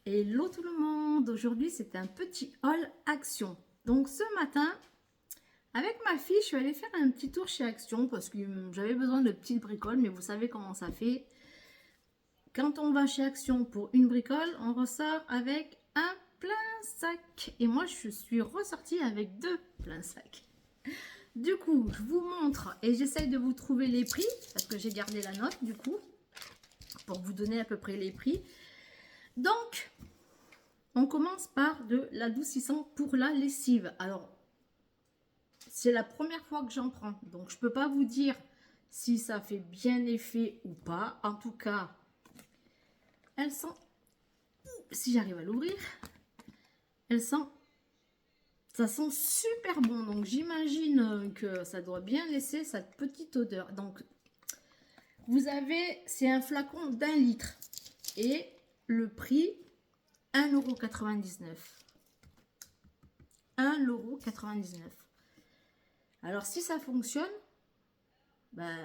Hello tout le monde, aujourd'hui c'est un petit haul Action. Donc ce matin, avec ma fille, je suis allée faire un petit tour chez Action parce que j'avais besoin de petites bricoles, mais vous savez comment ça fait. Quand on va chez Action pour une bricole, on ressort avec un plein sac. Et moi je suis ressortie avec deux pleins sacs. Du coup, je vous montre et j'essaye de vous trouver les prix parce que j'ai gardé la note du coup pour vous donner à peu près les prix. Donc, on commence par de l'adoucissant pour la lessive. Alors, c'est la première fois que j'en prends, donc je peux pas vous dire si ça fait bien effet ou pas. En tout cas, elle sent, si j'arrive à l'ouvrir, elle sent, ça sent super bon. Donc j'imagine que ça doit bien laisser cette petite odeur. Donc, vous avez, c'est un flacon d'1 litre et le prix 1,99 €. 1,99 €. Alors si ça fonctionne, ben,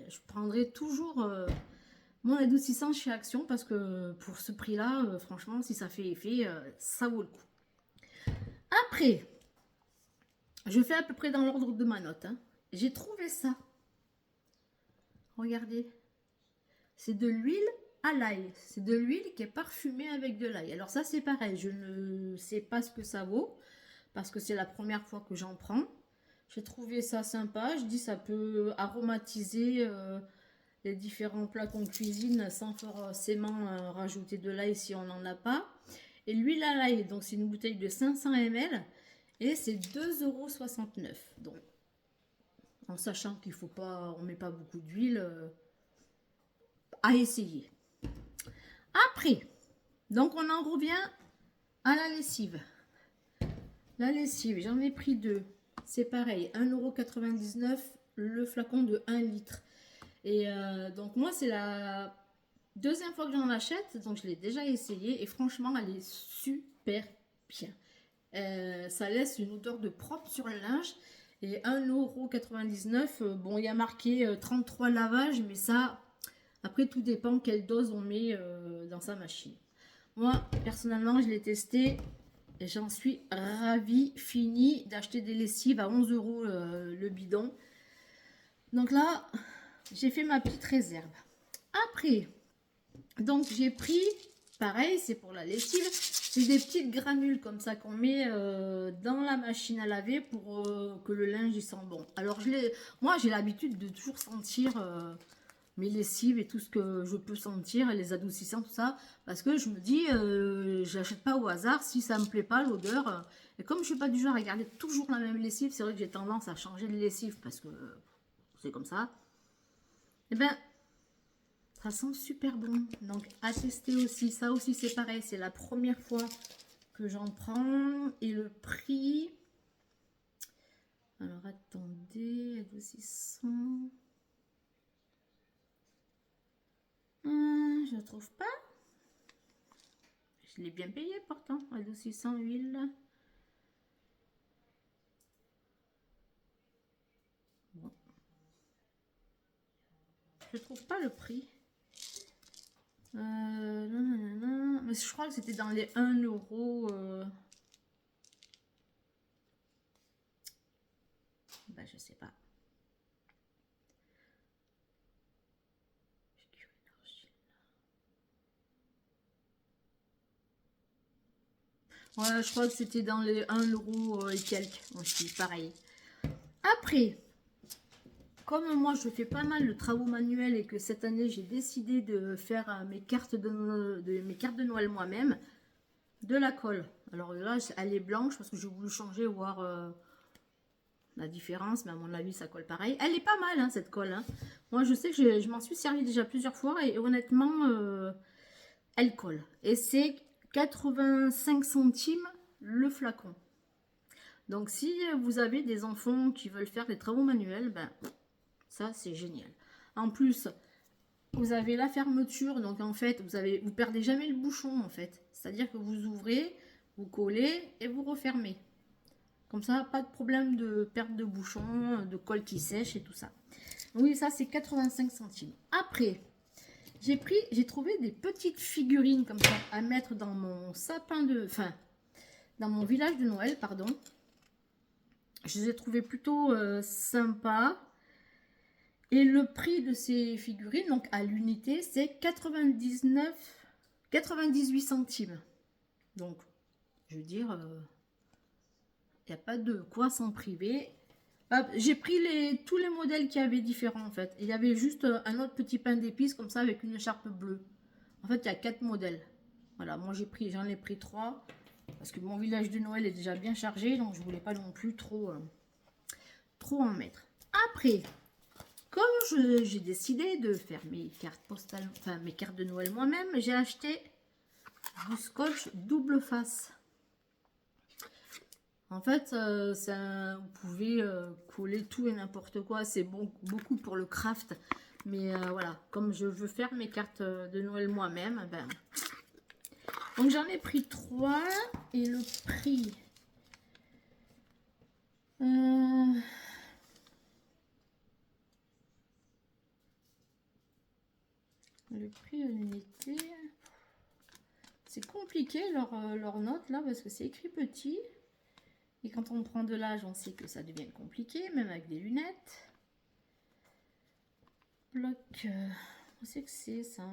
je prendrai toujours mon adoucissant chez Action parce que pour ce prix-là, franchement, si ça fait effet, ça vaut le coup. Après, je fais à peu près dans l'ordre de ma note. Hein. J'ai trouvé ça. Regardez. C'est de l'huile à l'ail. C'est de l'huile qui est parfumée avec de l'ail. Alors ça, c'est pareil. Je ne sais pas ce que ça vaut parce que c'est la première fois que j'en prends. J'ai trouvé ça sympa. Je dis ça peut aromatiser les différents plats qu'on cuisine sans forcément rajouter de l'ail si on n'en a pas. Et l'huile à l'ail, donc c'est une bouteille de 500 ml et c'est 2,69 €. Donc, en sachant qu'il faut pas, on met pas beaucoup d'huile, à essayer. Après, donc on en revient à la lessive. La lessive, j'en ai pris deux. C'est pareil, 1,99 € le flacon de 1 litre. Et donc moi, c'est la deuxième fois que j'en achète, donc je l'ai déjà essayé et franchement, elle est super bien. Ça laisse une odeur de propre sur le linge. Et 1,99 €, bon, il y a marqué 33 lavages, mais ça, après, tout dépend quelle dose on met dans sa machine. Moi, personnellement, je l'ai testé et j'en suis ravie. Fini d'acheter des lessives à 11 € le bidon. Donc là, j'ai fait ma petite réserve. Après, donc j'ai pris, pareil, c'est pour la lessive, c'est des petites granules comme ça qu'on met dans la machine à laver pour que le linge il sent bon. Alors moi j'ai l'habitude de toujours sentir mes lessives et tout ce que je peux sentir, les adoucissants, tout ça, parce que je me dis, je n'achète pas au hasard si ça me plaît pas l'odeur. Et comme je suis pas du genre à garder toujours la même lessive, c'est vrai que j'ai tendance à changer de lessive parce que c'est comme ça. Et ben ça sent super bon, donc à tester aussi. Ça aussi c'est pareil, c'est la première fois que j'en prends. Et le prix, alors attendez, adoucissant, je ne trouve pas. Je l'ai bien payé pourtant, adoucissant huile. Bon. Je trouve pas le prix. Non. Mais je crois que c'était dans les 1 €. Ben, je sais pas. Ouais, je crois que c'était dans les 1 € et quelques aussi, pareil. Après, comme moi je fais pas mal de travaux manuels et que cette année j'ai décidé de faire mes cartes de Noël moi-même, de la colle. Alors là, elle est blanche parce que j'ai voulu changer, voir la différence, mais à mon avis ça colle pareil. Elle est pas mal hein, cette colle. Hein. Moi je sais que je m'en suis servi déjà plusieurs fois et honnêtement, elle colle. Et c'est 85 centimes le flacon. Donc si vous avez des enfants qui veulent faire des travaux manuels, ben ça c'est génial. En plus, vous avez la fermeture, donc en fait vous perdez jamais le bouchon en fait. C'est-à-dire que vous ouvrez, vous collez et vous refermez. Comme ça, pas de problème de perte de bouchon, de colle qui sèche et tout ça. Oui, ça c'est 85 centimes. Après, J'ai trouvé des petites figurines comme ça à mettre dans mon sapin de... Enfin, dans mon village de Noël, pardon. Je les ai trouvées plutôt sympas. Et le prix de ces figurines, donc à l'unité, c'est 98 centimes. Donc, je veux dire, il n'y a pas de quoi s'en priver. J'ai pris tous les modèles qui avaient différents en fait. Il y avait juste un autre petit pain d'épices comme ça avec une écharpe bleue. En fait, il y a 4 modèles. Voilà, moi j'en ai pris 3 parce que mon village de Noël est déjà bien chargé, donc je voulais pas non plus trop en mettre. Après, comme j'ai décidé de faire mes cartes postales, enfin mes cartes de Noël moi-même, j'ai acheté du scotch double face. En fait, vous pouvez coller tout et n'importe quoi. C'est beaucoup pour le craft. Mais voilà, comme je veux faire mes cartes de Noël moi-même, ben... Donc j'en ai pris 3 et le prix... Le prix à l'unité... C'est compliqué leur note là parce que c'est écrit petit. Et quand on prend de l'âge, on sait que ça devient compliqué, même avec des lunettes. Bloc, on sait que c'est ça.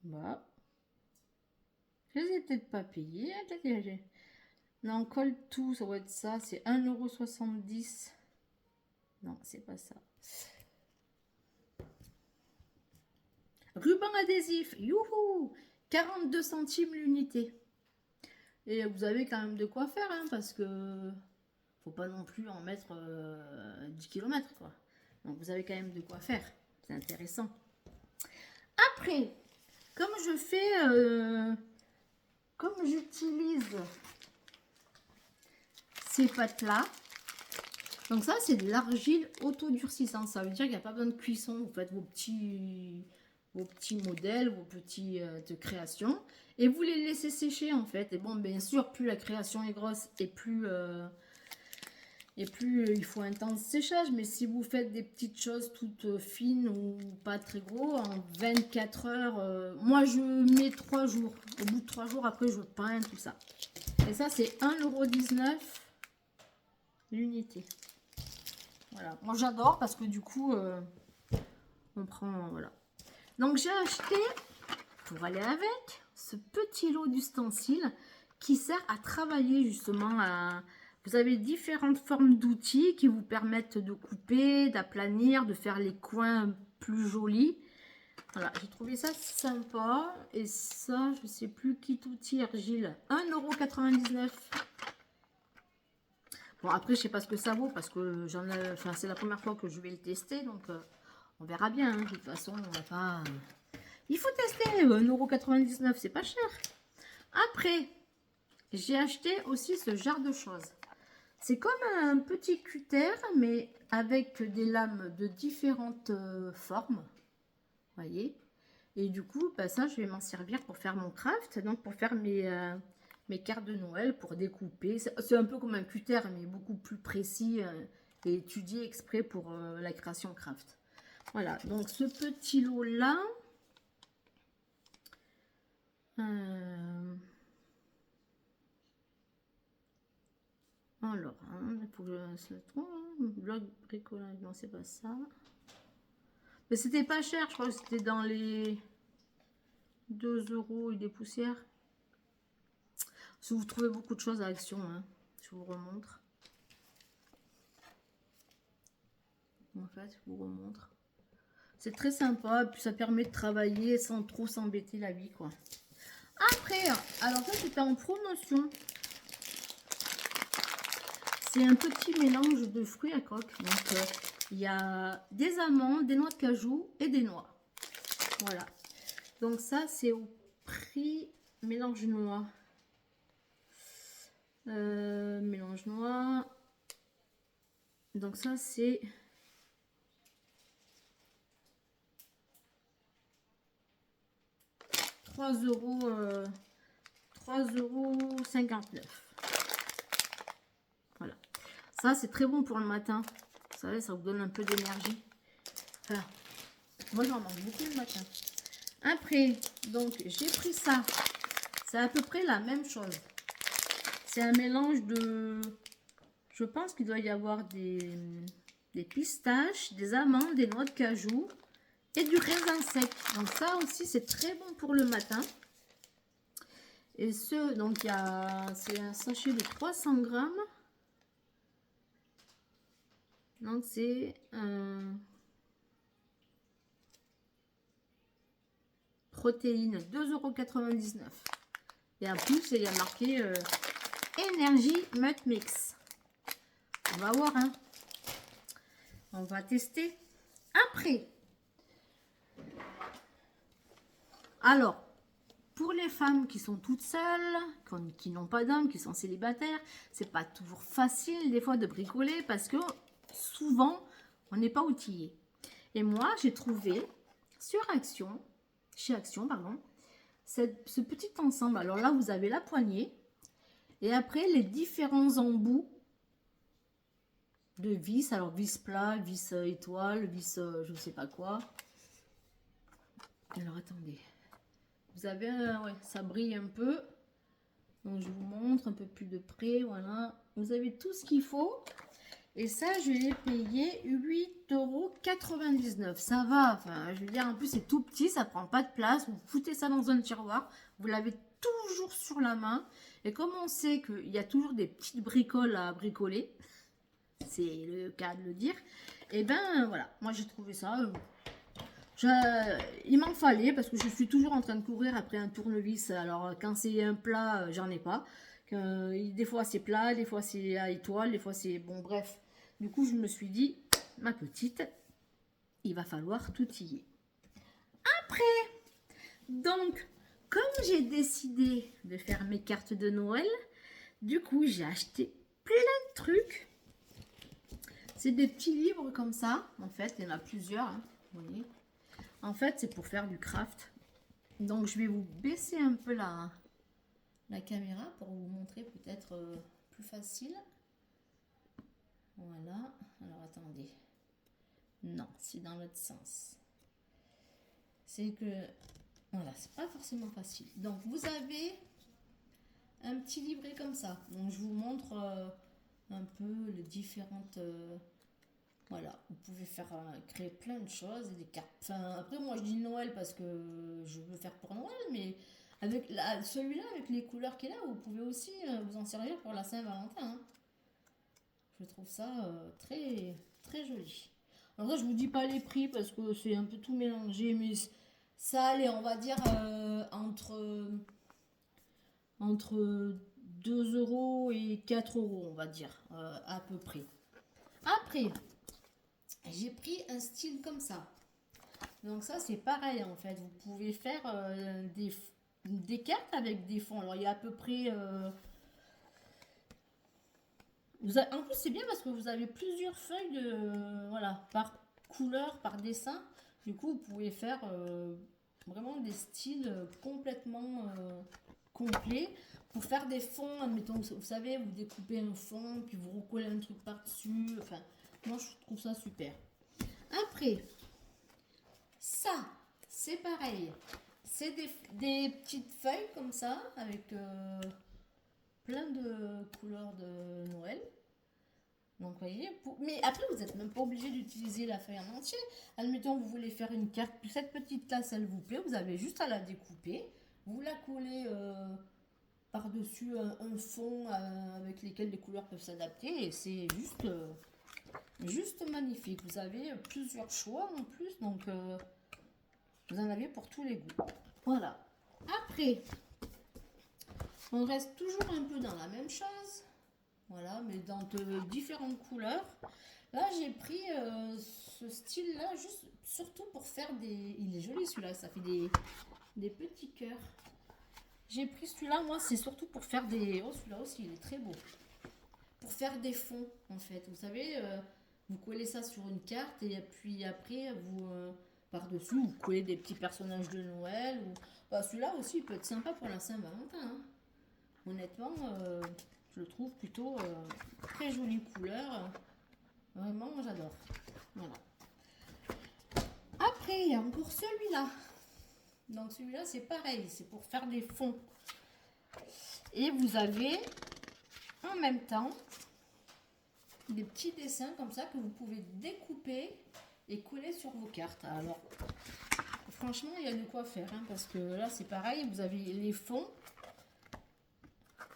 Bah, je les ai peut-être pas payés. Non, colle tout, ça va être ça. C'est 1,70 €. Non, c'est pas ça. Ruban adhésif, youhou, 42 centimes l'unité. Et vous avez quand même de quoi faire, hein, parce que faut pas non plus en mettre 10 km, quoi. Donc vous avez quand même de quoi faire. C'est intéressant. Après, comme j'utilise ces pâtes-là, donc ça c'est de l'argile auto-durcissante. Ça veut dire qu'il n'y a pas besoin de cuisson. Vous faites vos petits modèles, vos petits de création, et vous les laissez sécher en fait. Et bon, bien sûr, plus la création est grosse et plus il faut un temps de séchage. Mais si vous faites des petites choses toutes fines ou pas très gros, en 24 heures, moi je mets 3 jours. Au bout de 3 jours, après je peins tout ça. Et ça c'est 1,19 € l'unité. Voilà, moi j'adore parce que du coup on prend, voilà. Donc j'ai acheté, pour aller avec, ce petit lot d'ustensiles qui sert à travailler justement. Vous avez différentes formes d'outils qui vous permettent de couper, d'aplanir, de faire les coins plus jolis. Voilà, j'ai trouvé ça sympa. Et ça, je ne sais plus, kit outil argile, 1,99 €. Bon, après, je ne sais pas ce que ça vaut parce que c'est la première fois que je vais le tester. Donc, on verra bien. Hein. De toute façon, on va pas... Il faut tester, 1,99 €, c'est pas cher. Après, j'ai acheté aussi ce genre de choses. C'est comme un petit cutter, mais avec des lames de différentes formes. Voyez. Et du coup, bah, ça, je vais m'en servir pour faire mon craft. Donc, pour faire mes cartes de Noël, pour découper. C'est un peu comme un cutter, mais beaucoup plus précis et étudié exprès pour la création craft. Voilà, donc ce petit lot-là... Alors, pour bloc bricolage, non, c'est pas ça. Mais c'était pas cher, je crois que c'était dans les 2 € et des poussières. Si vous trouvez beaucoup de choses à Action, hein, je vous remontre. En fait, je vous remontre. C'est très sympa, puis ça permet de travailler sans trop s'embêter la vie, quoi. Après, alors ça c'était en promotion. C'est un petit mélange de fruits à coque. Donc, il y a des amandes, des noix de cajou et des noix. Voilà. Donc, ça, c'est au prix mélange noix. Mélange noix. Donc, ça, c'est... €3,59 €. Voilà. Ça, c'est très bon pour le matin. savez, ça vous donne un peu d'énergie. Enfin, moi, j'en mange beaucoup le matin. Après, donc, j'ai pris ça. C'est à peu près la même chose. C'est un mélange de... Je pense qu'il doit y avoir des pistaches, des amandes, des noix de cajou et du raisin sec. Donc ça aussi, c'est très bon pour le matin. Et donc c'est un sachet de 300 grammes. Donc c'est protéines 2,99 €. Et en plus, il y a marqué Energy Mut Mix. On va voir, hein. On va tester. Après, alors, pour les femmes qui sont toutes seules, qui n'ont pas d'homme, qui sont célibataires, c'est pas toujours facile des fois de bricoler parce que souvent, on n'est pas outillé. Et moi, j'ai trouvé chez Action, pardon, ce petit ensemble. Alors là, vous avez la poignée et après les différents embouts de vis. Alors vis plat, vis étoile, vis je ne sais pas quoi. Alors attendez. Vous avez, ouais, ça brille un peu. Donc je vous montre un peu plus de près. Voilà. Vous avez tout ce qu'il faut. Et ça, je l'ai payé 8,99 €. Ça va. Enfin, je veux dire, en plus, c'est tout petit. Ça prend pas de place. Vous foutez ça dans un tiroir. Vous l'avez toujours sur la main. Et comme on sait qu'il y a toujours des petites bricoles à bricoler, c'est le cas de le dire, et ben voilà. Moi, j'ai trouvé ça... il m'en fallait parce que je suis toujours en train de courir après un tournevis. Alors quand c'est un plat, j'en ai pas. Des fois c'est plat, des fois c'est à étoile, des fois c'est... Bon bref. Du coup je me suis dit, ma petite, il va falloir tout y. Après, donc, comme j'ai décidé de faire mes cartes de Noël, du coup j'ai acheté plein de trucs. C'est des petits livres comme ça. En fait, il y en a plusieurs, hein, vous voyez. En fait, c'est pour faire du craft. Donc, je vais vous baisser un peu la caméra pour vous montrer peut-être plus facile. Voilà. Alors, attendez. Non, c'est dans l'autre sens. C'est que... Voilà, c'est pas forcément facile. Donc, vous avez un petit livret comme ça. Donc, je vous montre un peu les différentes... Voilà, vous pouvez faire créer plein de choses, des cartes. Enfin, après, moi je dis Noël parce que je veux faire pour Noël, mais avec celui-là, avec les couleurs qu'il a, vous pouvez aussi vous en servir pour la Saint-Valentin. Hein. Je trouve ça très très joli. Alors là, je vous dis pas les prix parce que c'est un peu tout mélangé, mais ça allait, on va dire entre 2 € et 4 € on va dire, à peu près. Après, j'ai pris un style comme ça. Donc ça, c'est pareil en fait. Vous pouvez faire des cartes avec des fonds. Alors, il y a à peu près... en plus, c'est bien parce que vous avez plusieurs feuilles voilà, par couleur, par dessin. Du coup, vous pouvez faire vraiment des styles complètement complets. Pour faire des fonds, admettons, vous savez, vous découpez un fond, puis vous recollez un truc par-dessus. Enfin, moi, je trouve ça super. Après, ça, c'est pareil. C'est des petites feuilles comme ça, avec plein de couleurs de Noël. Donc, vous voyez, mais après, vous n'êtes même pas obligé d'utiliser la feuille en entier. Admettons, vous voulez faire une carte, cette petite tasse, elle vous plaît, vous avez juste à la découper. Vous la collez par-dessus un fond avec lesquels les couleurs peuvent s'adapter. Et c'est juste magnifique. Vous avez plusieurs choix en plus, donc vous en avez pour tous les goûts. Voilà. Après, on reste toujours un peu dans la même chose. Voilà, mais dans de différentes couleurs. Là, j'ai pris ce style-là, juste surtout pour faire des... Il est joli celui-là, ça fait des petits cœurs. J'ai pris celui-là, moi, c'est surtout pour faire des... Oh, celui-là aussi, il est très beau. Pour faire des fonds, en fait. Vous savez, vous collez ça sur une carte et puis après, vous... par-dessus, vous collez des petits personnages de Noël. Ou... Bah, celui-là aussi, il peut être sympa pour la Saint-Valentin. Hein. Honnêtement, je le trouve plutôt très jolie couleur. Vraiment, moi j'adore. Voilà. Après, il y a encore celui-là. Donc celui-là, c'est pareil, c'est pour faire des fonds. Et vous avez en même temps des petits dessins comme ça que vous pouvez découper et coller sur vos cartes. Alors, franchement, il y a de quoi faire, hein, parce que là, c'est pareil, vous avez les fonds.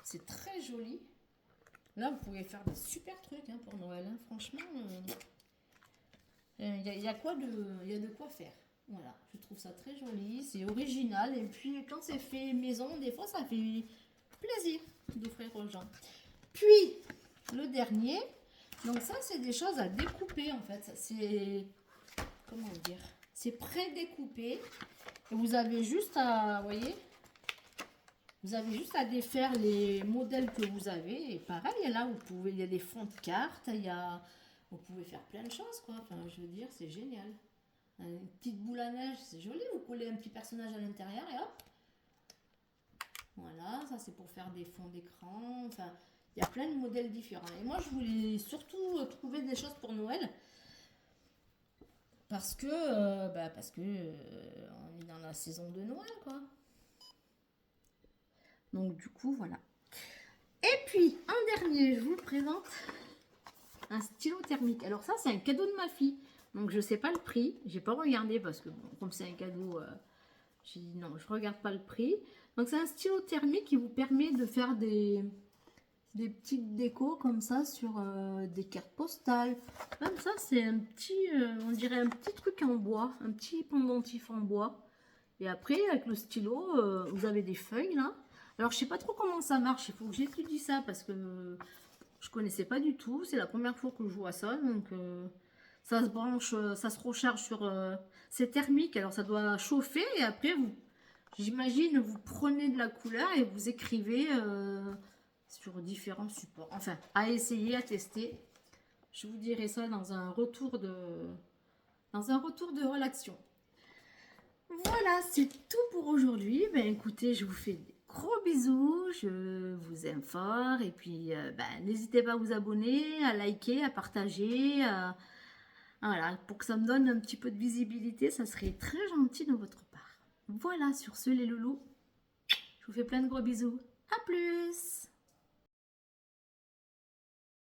C'est très joli. Là, vous pouvez faire des super trucs, hein, pour Noël. Hein. Franchement, il y a de quoi faire. Voilà, je trouve ça très joli, c'est original. Et puis, quand c'est fait maison, des fois, ça fait plaisir d'offrir aux gens. Puis, le dernier, donc ça, c'est des choses à découper, en fait. C'est, comment dire, c'est pré-découpé. Et vous avez juste à, vous voyez, vous avez juste à défaire les modèles que vous avez. Et pareil, là, vous pouvez, il y a des fonds de cartes, vous pouvez faire plein de choses, quoi. Enfin, je veux dire, c'est génial. Une petite boule à neige, c'est joli. Vous collez un petit personnage à l'intérieur et hop. Voilà, ça c'est pour faire des fonds d'écran. Enfin, il y a plein de modèles différents. Et moi, je voulais surtout trouver des choses pour Noël. Parce que, on est dans la saison de Noël, quoi. Donc, du coup, voilà. Et puis, en dernier, je vous présente un stylo thermique. Alors ça, c'est un cadeau de ma fille. Donc, je ne sais pas le prix. J'ai pas regardé parce que, bon, comme c'est un cadeau, j'ai dit non, je ne regarde pas le prix. Donc, c'est un stylo thermique qui vous permet de faire des petites décos comme ça sur des cartes postales. Comme ça, c'est un petit, on dirait un petit truc en bois, un petit pendentif en bois. Et après, avec le stylo, vous avez des feuilles là. Alors, je sais pas trop comment ça marche. Il faut que j'étudie ça parce que je connaissais pas du tout. C'est la première fois que je vois ça. Donc, ça se branche, ça se recharge sur... c'est thermique, alors ça doit chauffer. Et après, j'imagine, vous prenez de la couleur et vous écrivez sur différents supports. Enfin, à essayer, à tester. Je vous dirai ça dans un retour de relaxation. Voilà, c'est tout pour aujourd'hui. Ben, écoutez, je vous fais des gros bisous. Je vous aime fort. Et puis, n'hésitez pas à vous abonner, à liker, à partager. Voilà, pour que ça me donne un petit peu de visibilité, ça serait très gentil de votre part. Voilà, sur ce, les loulous, je vous fais plein de gros bisous. À plus!